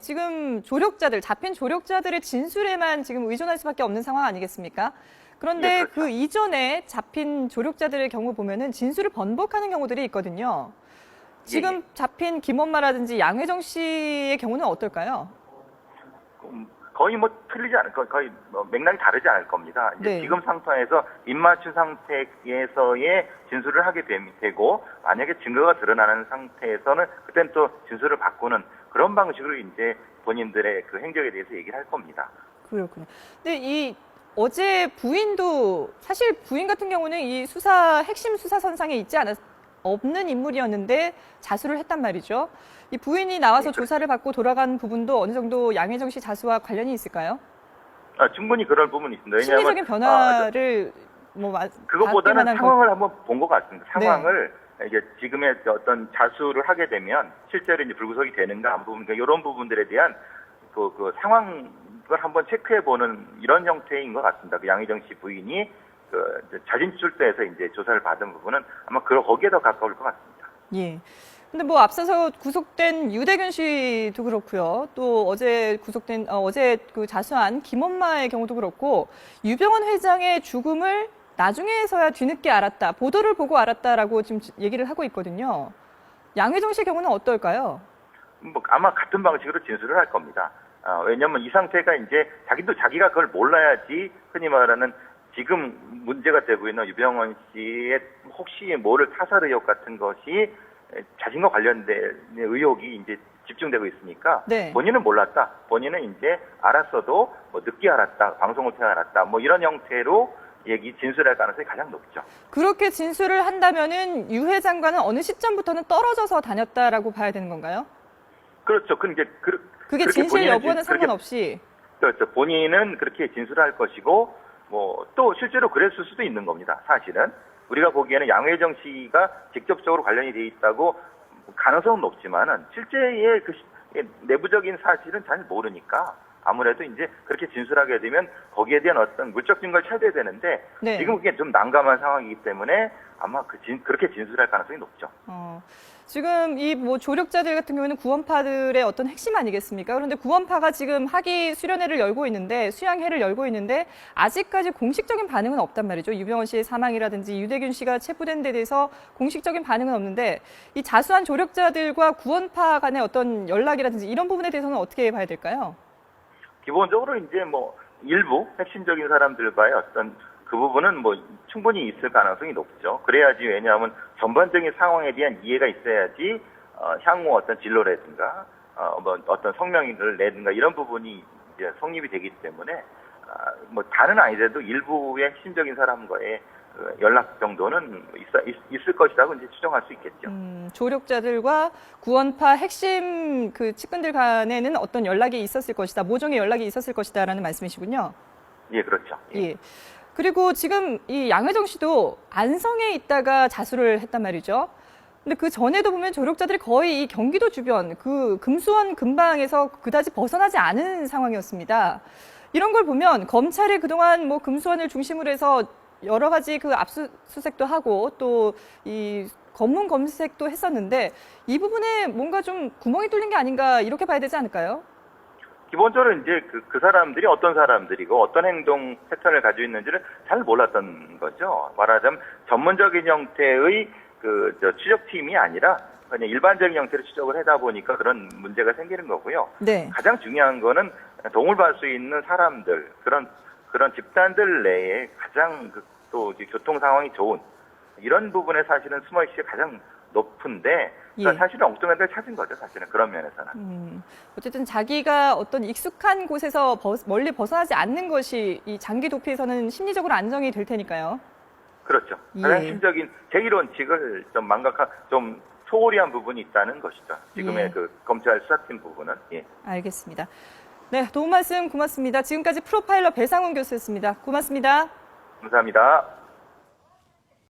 지금 조력자들, 잡힌 조력자들의 진술에만 지금 의존할 수밖에 없는 상황 아니겠습니까? 그런데 예, 그렇죠. 그 이전에 잡힌 조력자들의 경우 보면은 진술을 번복하는 경우들이 있거든요. 지금 예. 잡힌 김엄마라든지 양회정 씨의 경우는 어떨까요? 거의 뭐 틀리지 않을 거, 거의 뭐 맥락이 다르지 않을 겁니다. 이제 네. 지금 상태에서 입맞춤 상태에서의 진술을 하게 되고, 만약에 증거가 드러나는 상태에서는 그때는 또 진술을 바꾸는 그런 방식으로 이제 본인들의 그 행적에 대해서 얘기를 할 겁니다. 그렇군요. 근데 이 어제 부인도 사실 부인 같은 경우는 이 수사 핵심 수사 선상에 없는 인물이었는데 자수를 했단 말이죠. 이 부인이 나와서 조사를 받고 돌아간 부분도 어느 정도 양혜정 씨 자수와 관련이 있을까요? 충분히 그럴 부분이 있습니다. 왜냐하면 심리적인 변화를 그것보다는 받을 만한 상황을 한번 본 것 같습니다. 상황을 이게 지금의 어떤 자수를 하게 되면 실제로 이제 불구속이 되는가 안 부분, 이런 부분들에 대한 그 상황을 한번 체크해보는 이런 형태인 것 같습니다. 그 양혜정 씨 부인이 그 자진 출두해서 이제 조사를 받은 부분은 아마 거기에 더 가까울 것 같습니다. 예. 근데 뭐 앞서서 구속된 유대균 씨도 그렇고요. 또 어제 어제 그 자수한 김엄마의 경우도 그렇고 유병헌 회장의 죽음을 나중에서야 뒤늦게 알았다. 보도를 보고 알았다라고 지금 얘기를 하고 있거든요. 양혜정 씨 경우는 어떨까요? 뭐 아마 같은 방식으로 진술을 할 겁니다. 왜냐하면 이 상태가 이제 자기가 그걸 몰라야지 흔히 말하는 지금 문제가 되고 있는 유병헌 씨의 혹시 모를 타살 의혹 같은 것이 자신과 관련된 의혹이 이제 집중되고 있으니까 네. 본인은 몰랐다. 본인은 이제 알았어도 뭐 늦게 알았다. 방송을 통해 알았다. 뭐 이런 형태로 진술할 가능성이 가장 높죠. 그렇게 진술을 한다면은 유 회장과는 어느 시점부터는 떨어져서 다녔다라고 봐야 되는 건가요? 그렇죠. 그게 진실 여부와는 상관없이. 그렇죠. 본인은 그렇게 진술할 것이고 뭐 또 실제로 그랬을 수도 있는 겁니다. 사실은 우리가 보기에는 양혜정 씨가 직접적으로 관련이 돼 있다고 가능성은 높지만은 실제의 그 내부적인 사실은 잘 모르니까 아무래도 이제 그렇게 진술하게 되면 거기에 대한 어떤 물적 증거를 찾아야 되는데 네. 지금 그게 좀 난감한 상황이기 때문에 아마 그렇게 진술할 가능성이 높죠. 지금 이 뭐 조력자들 같은 경우는 구원파들의 어떤 핵심 아니겠습니까? 그런데 구원파가 지금 학위 수련회를 열고 있는데 수양회를 열고 있는데 아직까지 공식적인 반응은 없단 말이죠. 유병헌 씨의 사망이라든지 유대균 씨가 체포된 데 대해서 공식적인 반응은 없는데 이 자수한 조력자들과 구원파 간의 어떤 연락이라든지 이런 부분에 대해서는 어떻게 봐야 될까요? 기본적으로 이제 뭐 일부 핵심적인 사람들과의 어떤 그 부분은 뭐 충분히 있을 가능성이 높죠. 그래야지 왜냐하면 전반적인 상황에 대한 이해가 있어야지 향후 어떤 진로라든가 뭐 어떤 성명을 내든가 이런 부분이 이제 성립이 되기 때문에 뭐 다는 아니더라도 일부의 핵심적인 사람과의 연락 정도는 있을 것이라고 이제 추정할 수 있겠죠. 조력자들과 구원파 핵심 그 측근들 간에는 어떤 연락이 있었을 것이다. 모종의 연락이 있었을 것이다라는 말씀이시군요. 예, 그렇죠. 예. 그리고 지금 이 양혜정 씨도 안성에 있다가 자수를 했단 말이죠. 근데 그 전에도 보면 조력자들이 거의 이 경기도 주변 그 금수원 근방에서 그다지 벗어나지 않은 상황이었습니다. 이런 걸 보면 검찰이 그동안 뭐 금수원을 중심으로 해서 여러 가지 그 압수수색도 하고 또 이 검문 검색도 했었는데 이 부분에 뭔가 좀 구멍이 뚫린 게 아닌가 이렇게 봐야 되지 않을까요? 기본적으로 이제 그 사람들이 어떤 사람들이고 어떤 행동 패턴을 가지고 있는지를 잘 몰랐던 거죠. 말하자면 전문적인 형태의 추적팀이 아니라 그냥 일반적인 형태로 추적을 하다 보니까 그런 문제가 생기는 거고요. 네. 가장 중요한 거는 도움을 받을 수 있는 사람들, 그런 집단들 내에 가장 또 교통 상황이 좋은 이런 부분에 사실은 스머시가 가장 높은데 그러니까 사실은 엉뚱한 데를 찾은 거죠. 사실은 그런 면에서는. 어쨌든 자기가 어떤 익숙한 곳에서 멀리 벗어나지 않는 것이 이 장기 도피에서는 심리적으로 안정이 될 테니까요. 그렇죠. 가장 핵심적인 제1원칙을 좀 소홀히 한 부분이 있다는 것이죠. 지금의 그 검찰 수사팀 부분은. 예. 알겠습니다. 네, 도움 말씀 고맙습니다. 지금까지 프로파일러 배상훈 교수였습니다. 고맙습니다. 감사합니다.